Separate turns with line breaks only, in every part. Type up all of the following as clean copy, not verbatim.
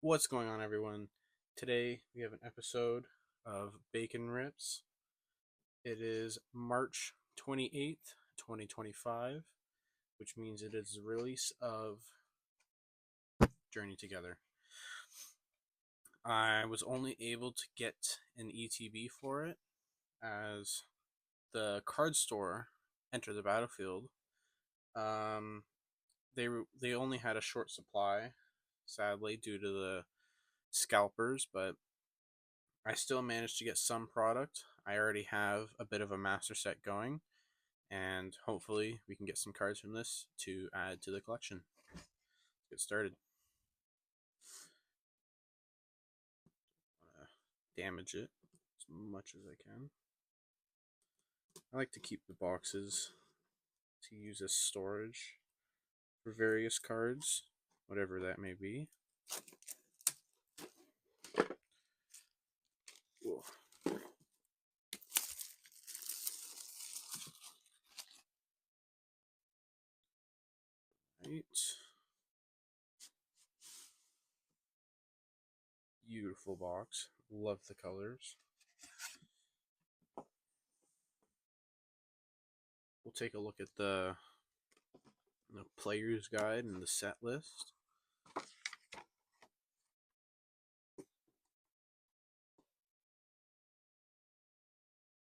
What's going on, everyone? Today we have an episode of Bacon Rips. It is March 28th, 2025, which means it is the release of Journey Together. I was only able to get an ETB for it as the card store Enter the Battlefield. Um, they only had a short supply, sadly, due to the scalpers, but I still managed to get some product. I already have a bit of a master set going, and hopefully we can get some cards from this to add to the collection. Let's get started. Damage it as much as I can. I like to keep the boxes to use as storage for various cards, whatever that may be. Whoa. Right. Beautiful box. Love the colors. We'll take a look at the player's guide and the set list.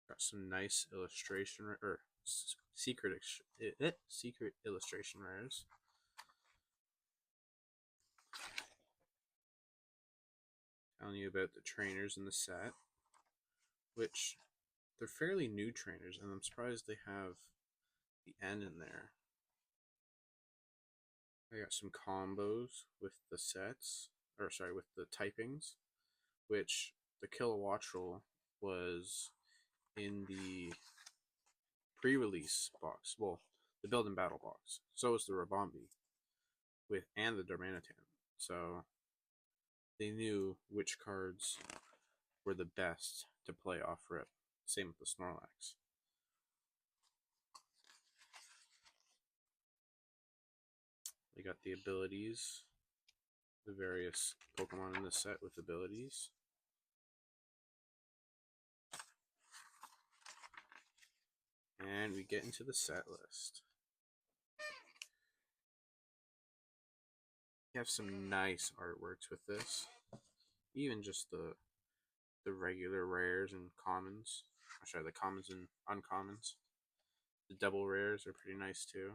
Got some nice illustration or secret illustration rares. Telling you about the trainers in the set, which they're fairly new trainers, and I'm surprised they have the N in there. I got some combos with the sets, or sorry, with the typings, which the Kilowattrel was in the pre-release box. Well, the build and battle box. So is the Rabombi and the Darmanitan. So they knew which cards were the best to play off rip. Same with the Snorlax. They got the abilities, the various Pokemon in the set with abilities. And we get into the set list. You have some nice artworks with this. Even just the regular rares and commons. Sorry, the commons and uncommons. The double rares are pretty nice too.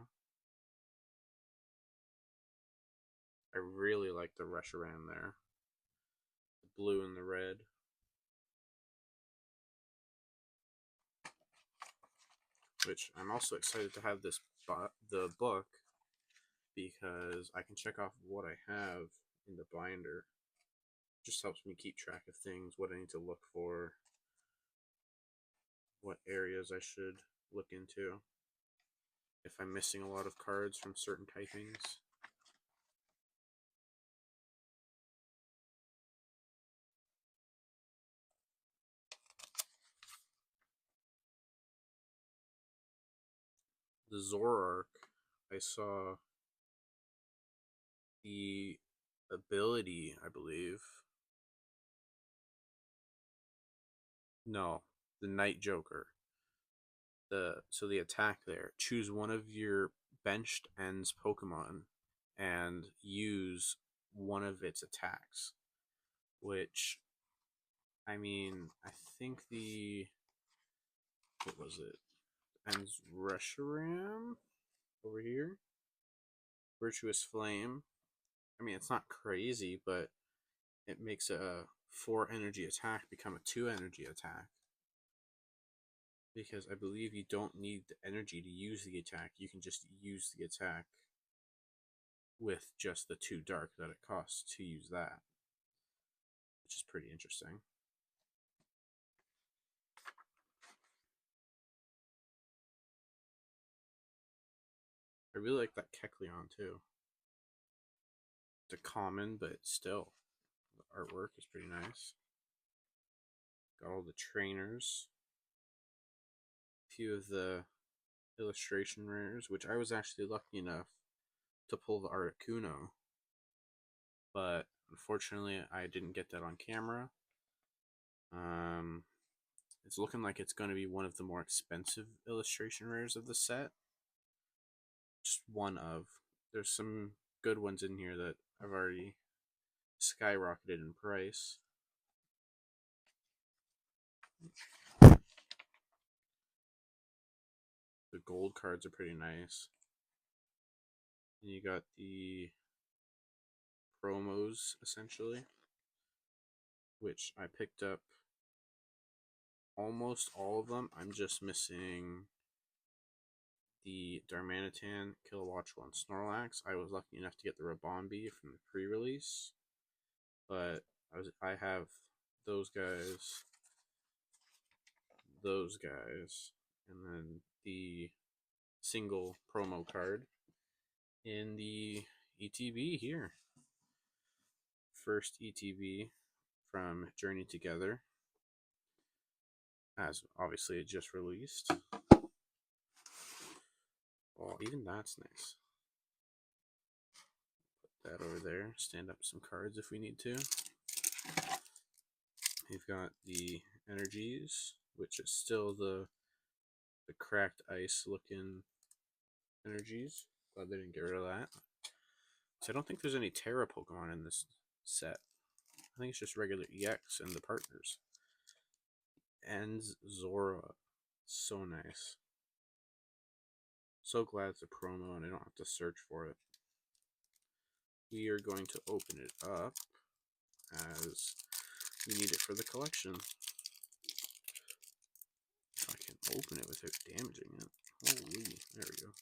I really like the Reshiram there. The blue and the red. Which I'm also excited to have this the book, because I can check off what I have in the binder. Just helps me keep track of things, what I need to look for, what areas I should look into, if I'm missing a lot of cards from certain typings. The Zoroark, I saw the ability, I believe. No, the Night Joker. So the attack there. Choose one of your benched ends Pokemon and use one of its attacks. Which, I mean, I think what was it? Ends Reshiram over here. Virtuous Flame. I mean, it's not crazy, but it makes a 4 energy attack become a 2 energy attack. Because I believe you don't need the energy to use the attack. You can just use the attack with just the 2 dark that it costs to use that. Which is pretty interesting. I really like that Kecleon too. It's a common, but still, the artwork is pretty nice. Got all the trainers. A few of the illustration rares, which I was actually lucky enough to pull the Articuno. But Unfortunately, I didn't get that on camera. Um, it's looking like it's going to be one of the more expensive illustration rares of the set. Just one of. There's some good ones in here that have already skyrocketed in price. The gold cards are pretty nice. And you got the promos, essentially, which I picked up almost all of them. I'm just missing the Darmanitan, Kilowatch 1 Snorlax. I was lucky enough to get the Rabombi from the pre-release, but I have those guys, and then the single promo card in the ETB here. First ETB from Journey Together, as obviously it just released. Oh, even that's nice. Put that over there. Stand up some cards if we need to. We've got the energies, which is still the cracked ice looking energies. Glad they didn't get rid of that. So I don't think there's any Terra Pokemon in this set. I think it's just regular EX and the partners. And Zora. So nice. So glad it's a promo and I don't have to search for it. We are going to open it up as we need it for the collection. If I can open it without damaging it. Holy, there we go.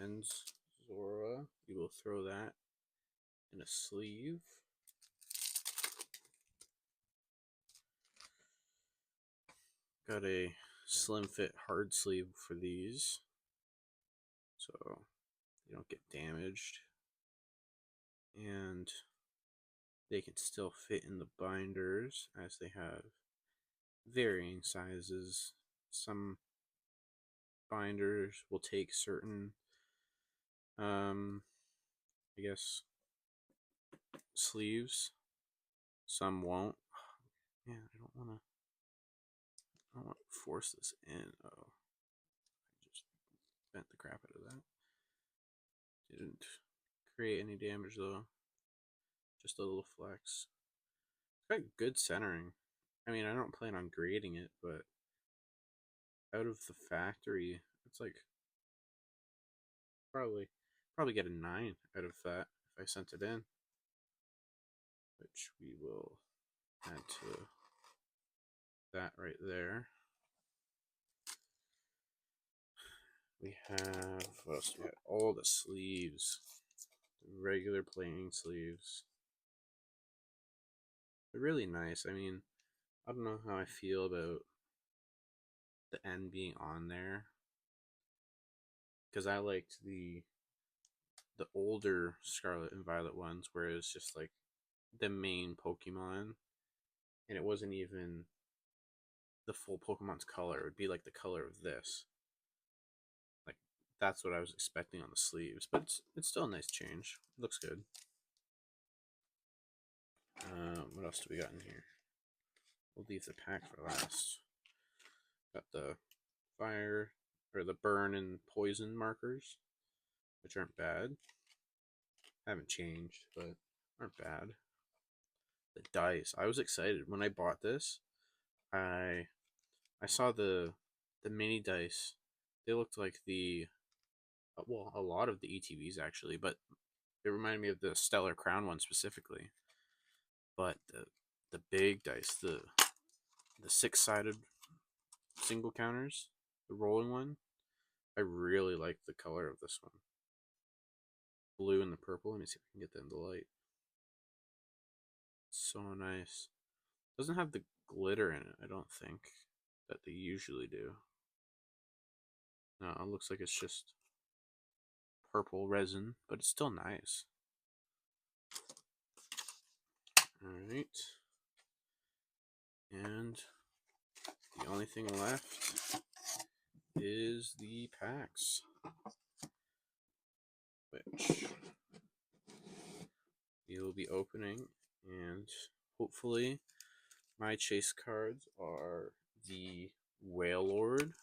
And Zora, you will throw that in a sleeve. Got a slim fit hard sleeve for these, so they don't get damaged. And they can still fit in the binders as they have varying sizes. Some binders will take certain, I guess, sleeves. Some won't. Man, I don't want to force this in. Oh, I just bent the crap out of that. Didn't create any damage though. Just a little flex. It's got good centering. I mean, I don't plan on grading it, but out of the factory, it's like probably get a 9 out of that if I sent it in, which we will add to that right there. We have, what else do we have? All the sleeves, the regular playing sleeves. They're really nice. I mean, I don't know how I feel about the N being on there, because I liked the older Scarlet and Violet ones where it was just like the main Pokemon, and it wasn't even the full Pokemon's color. It would be like the color of this. Like, that's what I was expecting on the sleeves, but it's still a nice change. It looks good. What else do we got in here? We'll leave the pack for last. Got the fire, or the burn and poison markers, which aren't bad. Haven't changed, but aren't bad. The dice. I was excited when I bought this. I saw the mini dice. They looked like the well, a lot of the ETBs actually, but it reminded me of the Stellar Crown one specifically. But the big dice, the 6-sided single counters, the rolling one, I really like the color of this one. Blue and the purple. Let me see if I can get that in the light. So nice. Doesn't have the glitter in it, I don't think, that they usually do. No, it looks like it's just purple resin, but it's still nice. Alright. And the only thing left is the packs, which we will be opening, and hopefully my chase cards are the Whale Lord.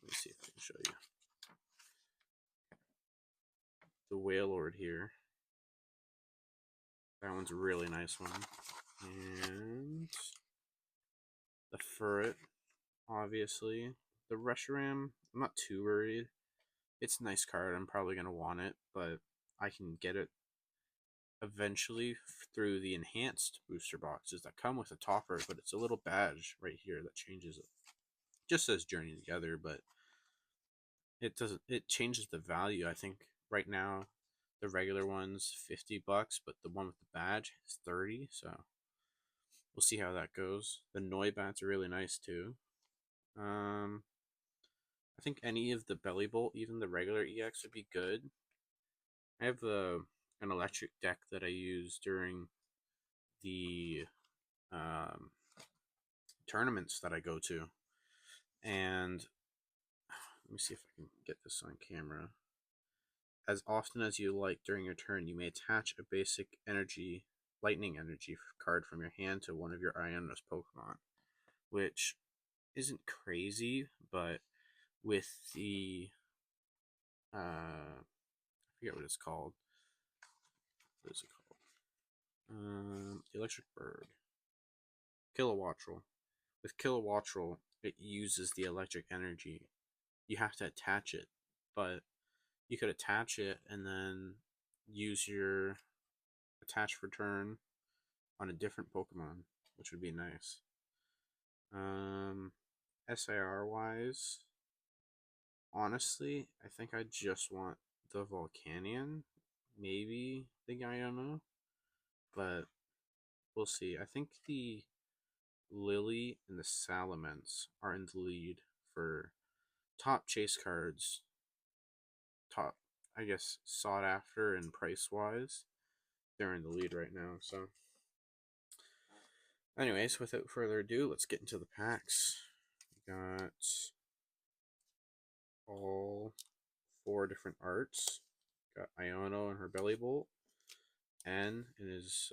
Let me see if I can show you. The Whale Lord here. That one's a really nice one. And the Furret, obviously. The Reshiram, I'm not too worried. It's a nice card. I'm probably going to want it, but I can get it eventually through the enhanced booster boxes that come with a topper, but it's a little badge right here that changes it. Just says Journey Together, but it changes the value. I think right now the regular one's $50, but the one with the badge is 30, so we'll see how that goes. The Noibats are really nice too. I think any of the Belly Bolt, even the regular EX, would be good. I have an electric deck that I use during the tournaments that I go to, and let me see if I can get this on camera. As often as you like during your turn, you may attach a basic energy, lightning energy card from your hand to one of your Ionos Pokemon, which isn't crazy, but with the I forget what it's called. What is it called? The Electric Bird. Kilowattrel. With Kilowattrel, it uses the electric energy. You have to attach it, but you could attach it and then use your attach return on a different Pokemon, which would be nice. SIR wise, honestly, I think I just want the Volcanion, maybe the Guyana, but we'll see. I think the Lily and the Salamence are in the lead for top chase cards, top, I guess, sought after and price wise. They're in the lead right now, so. Anyways, without further ado, let's get into the packs. We got all 4 different arts. Got Iono and her Belly Bolt, N in his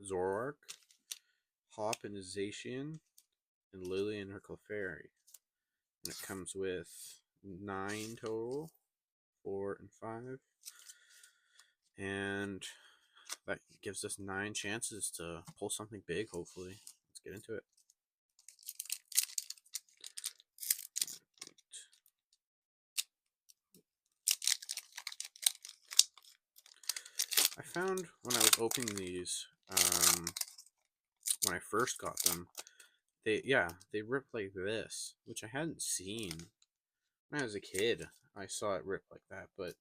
Zoroark, Hop in his Zacian, and Lily in her Clefairy. And it comes with 9 total, 4 and 5. And that gives us 9 chances to pull something big, hopefully. Let's get into it. I found when I was opening these, when I first got them, they rip like this, which I hadn't seen. When I was a kid, I saw it rip like that, but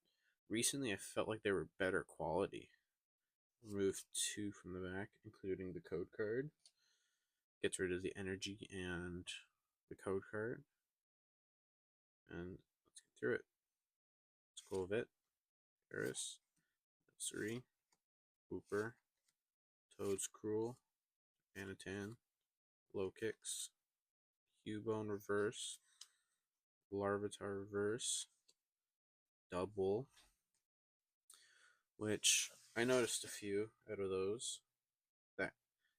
recently I felt like they were better quality. Remove 2 from the back, including the code card. Gets rid of the energy and the code card. And let's get through it. Skwovet, Paris, Suri, Hooper, Toad's Cruel, Anatan, Low Kicks, Cubone Reverse, Larvitar Reverse, Double, which I noticed a few out of those that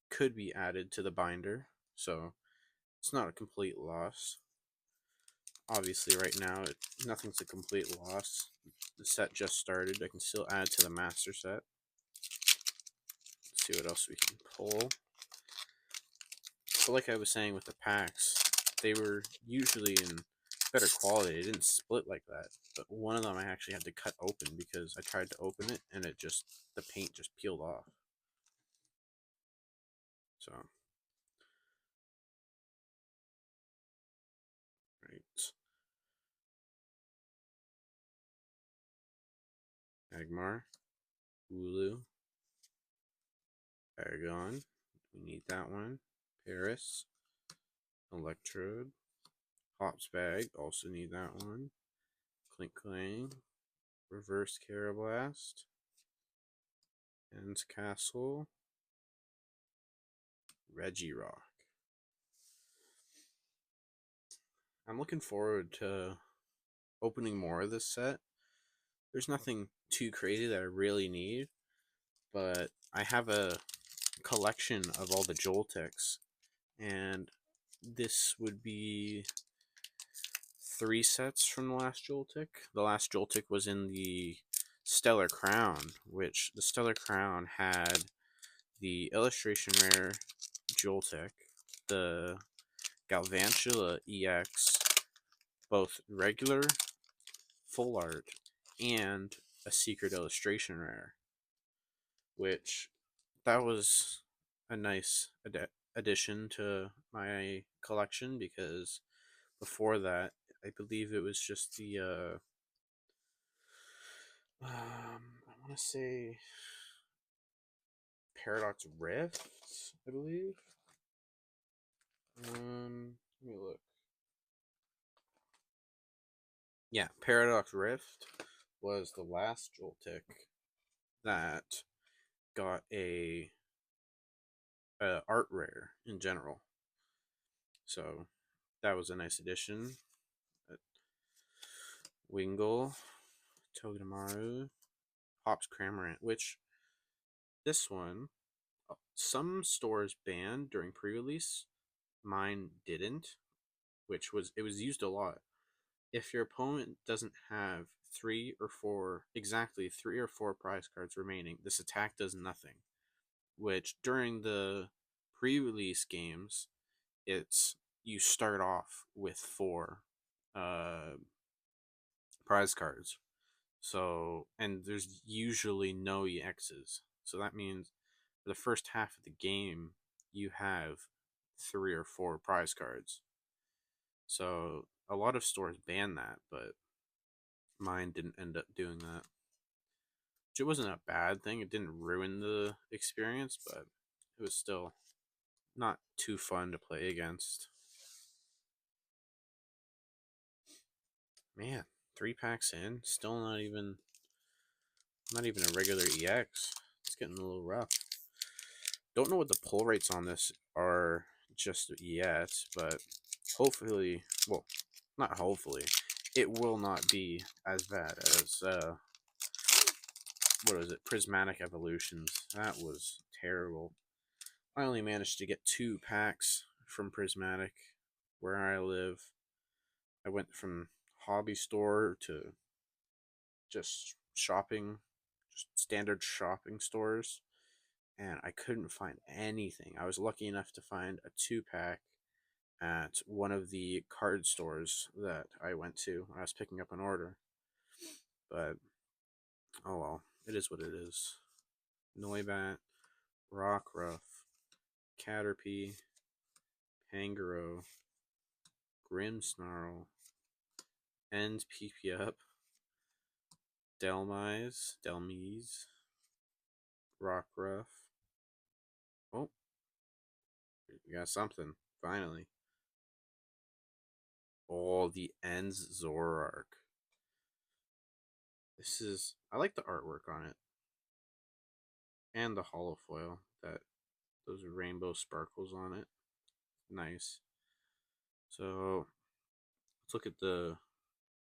could be added to the binder, so it's not a complete loss. Obviously, right now, nothing's a complete loss. The set just started. I can still add to the master set. Let's see what else we can pull. But like I was saying with the packs, they were usually in better quality. It didn't split like that. But one of them I actually had to cut open because I tried to open it and the paint just peeled off. So, right. Agmar, Wooloo, Paragon, we need that one. Paris, Electrode, Hops Bag, also need that one. Clink Clang, Reverse Carablast, Ends Castle, Regirock. I'm looking forward to opening more of this set. There's nothing too crazy that I really need, but I have a collection of all the Joltecs, and this would be three sets from the last Joltic. The last Joltic was in the Stellar Crown, which the Stellar Crown had the illustration rare Joltic, the Galvantula EX, both regular, full art, and a secret illustration rare, which that was a nice addition to my collection because before that, I believe it was just the I want to say Paradox Rift, I believe. Let me look. Yeah, Paradox Rift was the last Joltic that got a art rare in general. So that was a nice addition. Wingull, Togedemaru, Hops Cramorant, which this one, some stores banned during pre-release. Mine didn't, which was it was used a lot. If your opponent doesn't have exactly three or four prize cards remaining, this attack does nothing. Which during the pre-release games, it's you start off with four uh, prize cards. So, and there's usually no EXs. So that means for the first half of the game, you have three or four prize cards. So a lot of stores ban that, but mine didn't end up doing that. Which it wasn't a bad thing. It didn't ruin the experience, but it was still not too fun to play against. Man, 3 packs in, still not even a regular EX. It's getting a little rough. Don't know what the pull rates on this are just yet, but hopefully, well, not hopefully, it will not be as bad as what was it, Prismatic Evolutions. That was terrible. I only managed to get 2 packs from Prismatic where I live. I went from hobby store to just shopping, just standard shopping stores, and I couldn't find anything. I was lucky enough to find a 2 pack at one of the card stores that I went to when I was picking up an order. But oh well, it is what it is. Noibat, Rockruff, Caterpie, Pangoro, Grimmsnarl, Ends PP Up, Delmise, Rockruff. Oh, we got something, finally. Oh, the Ends Zoroark. I like the artwork on it. And the holofoil, those rainbow sparkles on it. Nice. So, let's look at the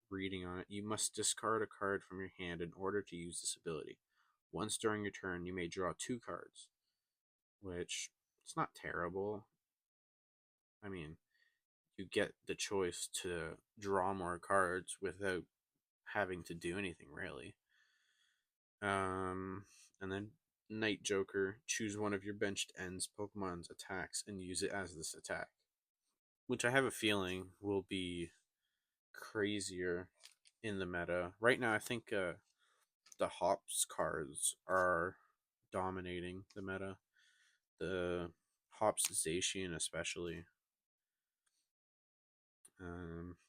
reading on it. You must discard a card from your hand in order to use this ability. Once during your turn, you may draw 2 cards, which it's not terrible. I mean, you get the choice to draw more cards without having to do anything really. And then Night Joker, choose one of your benched ends Pokemon's attacks and use it as this attack, which I have a feeling will be crazier in the meta. Right now, I think the Hops cards are dominating the meta. The Hops Zacian especially.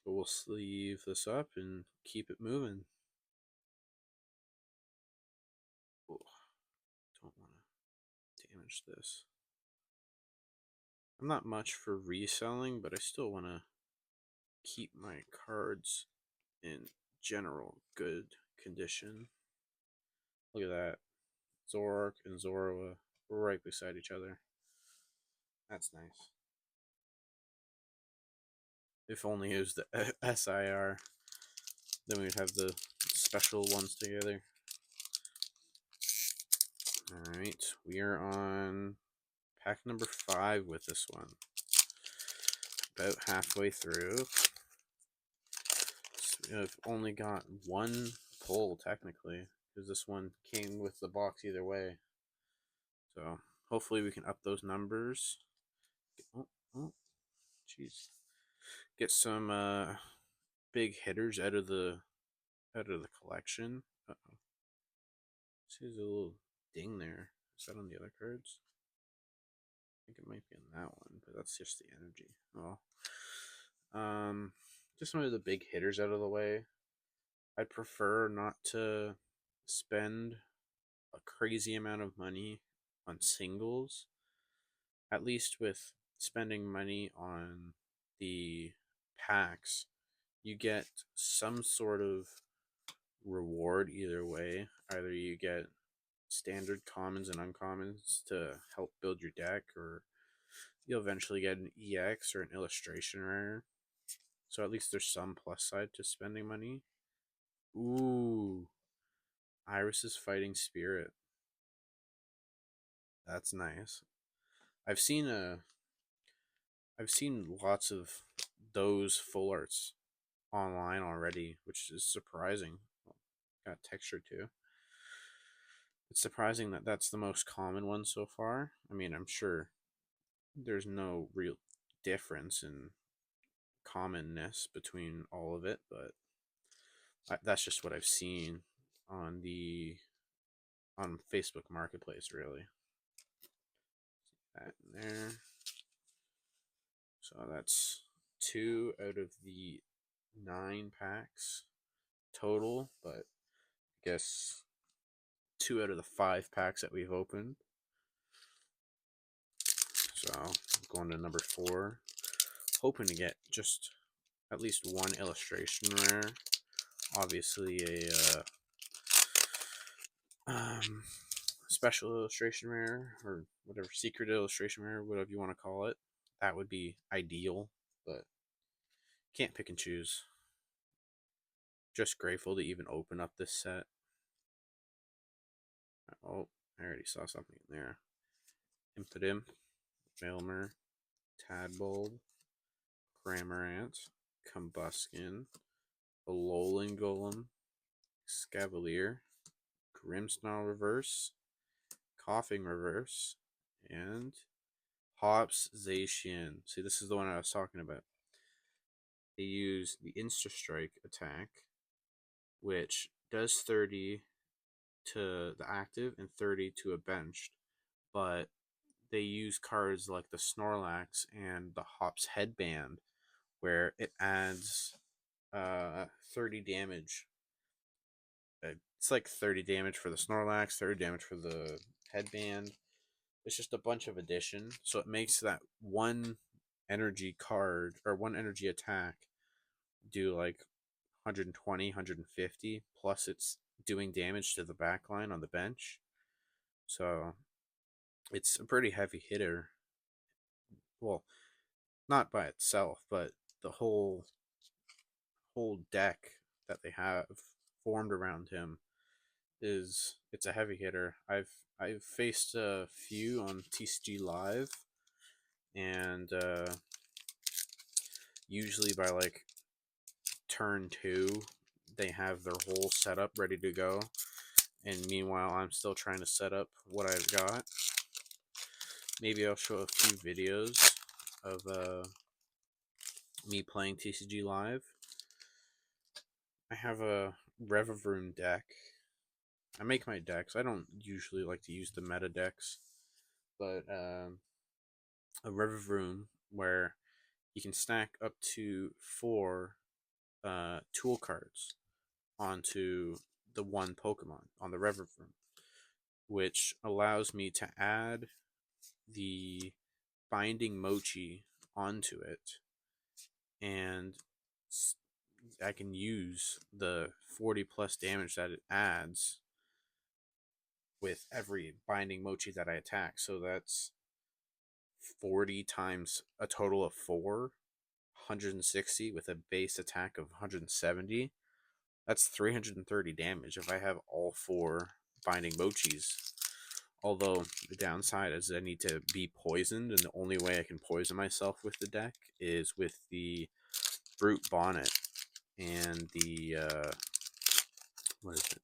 But we'll sleeve this up and keep it moving. Oh, don't want to damage this. I'm not much for reselling, but I still want to keep my cards in general good condition. Look at that. Zoroark and Zorua right beside each other. That's nice. If only it was the SIR, then we'd have the special ones together. Alright, we are on pack number 5 with this one. About halfway through. So I've only got one pull, technically, because this one came with the box either way. So hopefully we can up those numbers. Oh, jeez. Get some big hitters out of the collection. Uh-oh. See, there's a little ding there. Is that on the other cards? I think it might be on that one, but that's just the energy. Oh. Just some of the big hitters out of the way. I'd prefer not to spend a crazy amount of money on singles. At least with spending money on the packs, you get some sort of reward either way. Either you get standard commons and uncommons to help build your deck, or you'll eventually get an EX or an illustration rare. So at least there's some plus side to spending money. Ooh, Iris's Fighting Spirit. That's nice. I've seen lots of those full arts online already, which is surprising. Got texture too. It's surprising that that's the most common one so far. I mean, I'm sure there's no real difference in commonness between all of it, but that's just what I've seen on Facebook Marketplace, really. That in there. So that's 2 out of the 9 packs total, but I guess 2 out of the 5 packs that we've opened. So going to number 4, hoping to get just at least one illustration rare. Obviously a special illustration rare, or whatever, secret illustration rare, whatever you want to call it. That would be ideal, but can't pick and choose. Just grateful to even open up this set. Oh, I already saw something in there. Impodim, Mailmer, Tadbulb, Cramorant, Combuskin, Alolan Golem, Scavalier, Grimmsnarl Reverse, Coughing Reverse, and Hops Zacian. See, this is the one I was talking about. They use the Insta Strike attack, which does 30 to the active and 30 to a benched, but they use cards like the Snorlax and the Hops Headband, where it adds 30 damage. It's like 30 damage for the Snorlax, 30 damage for the Headband. It's just a bunch of addition, so it makes that one energy card or one energy attack do like 120, 150, plus it's doing damage to the backline on the bench. So it's a pretty heavy hitter. Well, not by itself, but the whole deck that they have formed around him it's a heavy hitter. I've faced a few on TCG Live, and usually by like turn 2 they have their whole setup ready to go, and meanwhile I'm still trying to set up what I've got. Maybe I'll show a few videos of me playing TCG Live. I have a Revavroom deck. I make my decks. I don't usually like to use the meta decks, but a Revavroom where you can stack up to 4 tool cards onto the one Pokemon on the Revavroom, which allows me to add the Binding Mochi onto it, and I can use the 40 plus damage that it adds with every Binding Mochi that I attack. So that's 40 times a total of 4, 160 with a base attack of 170. That's 330 damage if I have all 4 binding mochis. Although the downside is I need to be poisoned, and the only way I can poison myself with the deck is with the Brute Bonnet and the what is it?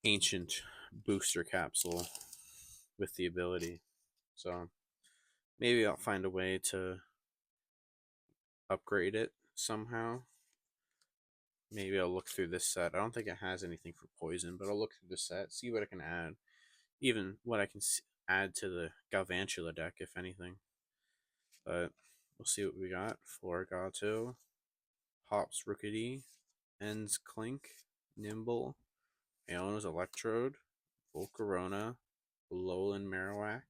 Ancient Booster Capsule with the ability. So maybe I'll find a way to upgrade it somehow. Maybe I'll look through this set. I don't think it has anything for poison, but I'll look through the set, see what I can add. Even what I can add to the Galvantula deck, if anything. But we'll see what we got. Florigato, Hops Rookity, Ends Clink, Nimble, Iona's Electrode, Volcarona, Alolan Marowak,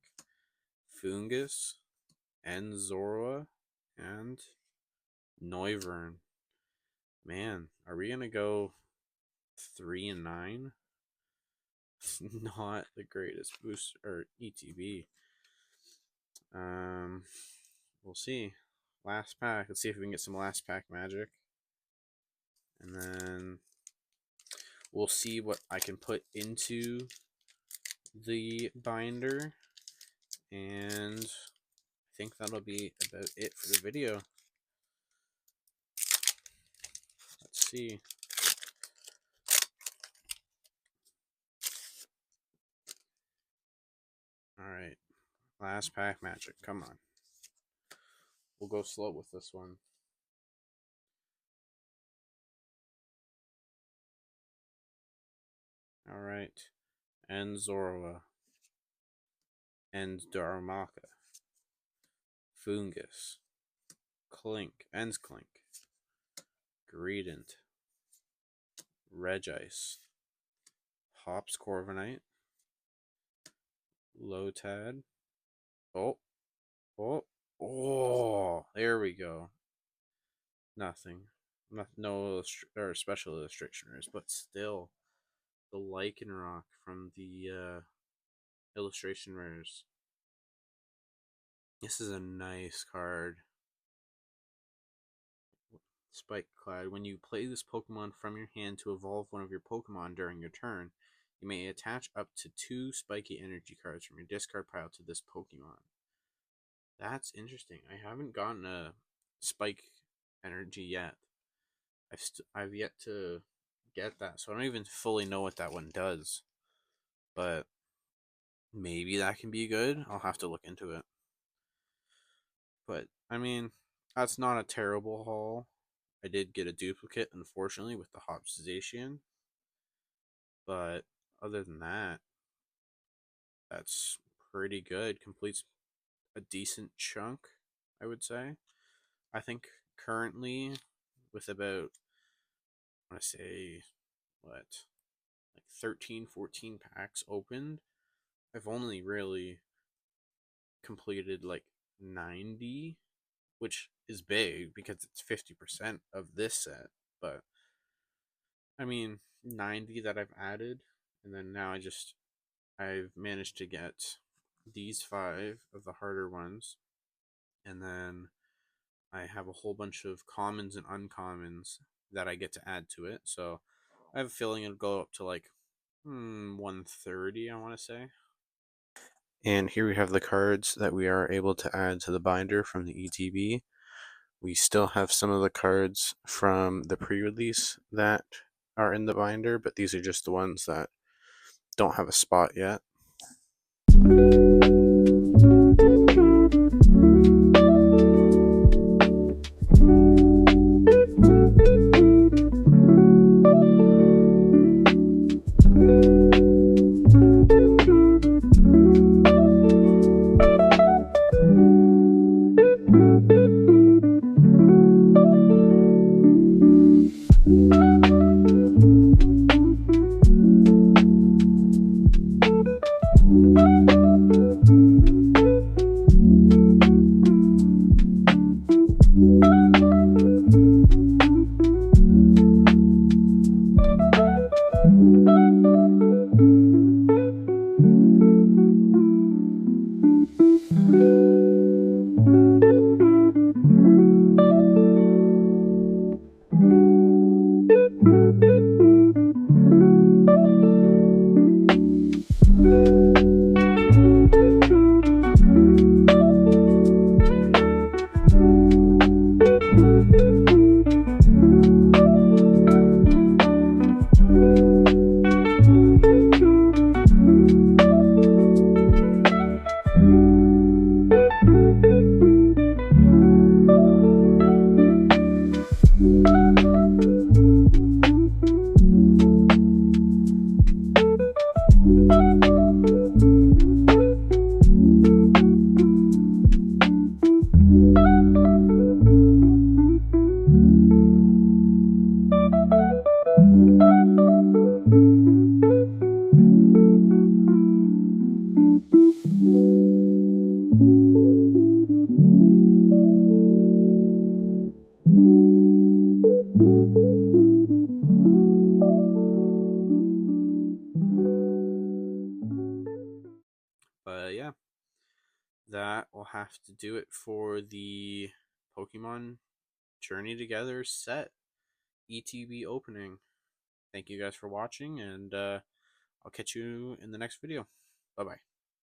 Fungus, Enzorua, and Noivern. Man, are we going to go 3 and 9? Not the greatest boost or ETB. We'll see. Last pack. Let's see if we can get some last pack magic. And then we'll see what I can put into the binder. And I think that'll be about it for the video. Let's see. Alright. Last pack magic. Come on. We'll go slow with this one. Alright. Enzorua. Darumaka. Fungus. Clink. Ends Clink. Greedent. Regice. Hops Corviknight. Lotad. Oh. There we go. Nothing. No or special illustrators, but still. The Lycanroc from the illustration rares. This is a nice card. Spike Clad. When you play this Pokemon from your hand to evolve one of your Pokemon during your turn, you may attach up to 2 spiky energy cards from your discard pile to this Pokemon. That's interesting. I haven't gotten a spike energy yet. I've yet to get that, so I don't even fully know what that one does. But maybe that can be good. I'll have to look into it. But I mean, that's not a terrible haul. I did get a duplicate, unfortunately, with the Hops Zacian. But other than that, that's pretty good. Completes a decent chunk, I would say. I think currently, with about, I want to say, what, like 13, 14 packs opened, I've only really completed like 90, which is big because it's 50% of this set. But I mean, 90 that I've added, and then now I've managed to get these 5 of the harder ones, and then I have a whole bunch of commons and uncommons that I get to add to it. So I have a feeling it'll go up to like 130, I want to say. And here we have the cards that we are able to add to the binder from the ETB. We still have some of the cards from the pre-release that are in the binder, but these are just the ones that don't have a spot yet. yeah, that will have to do it for the Pokemon Journey Together set ETB opening. Thank you guys for watching, and I'll catch you in the next video. Bye bye.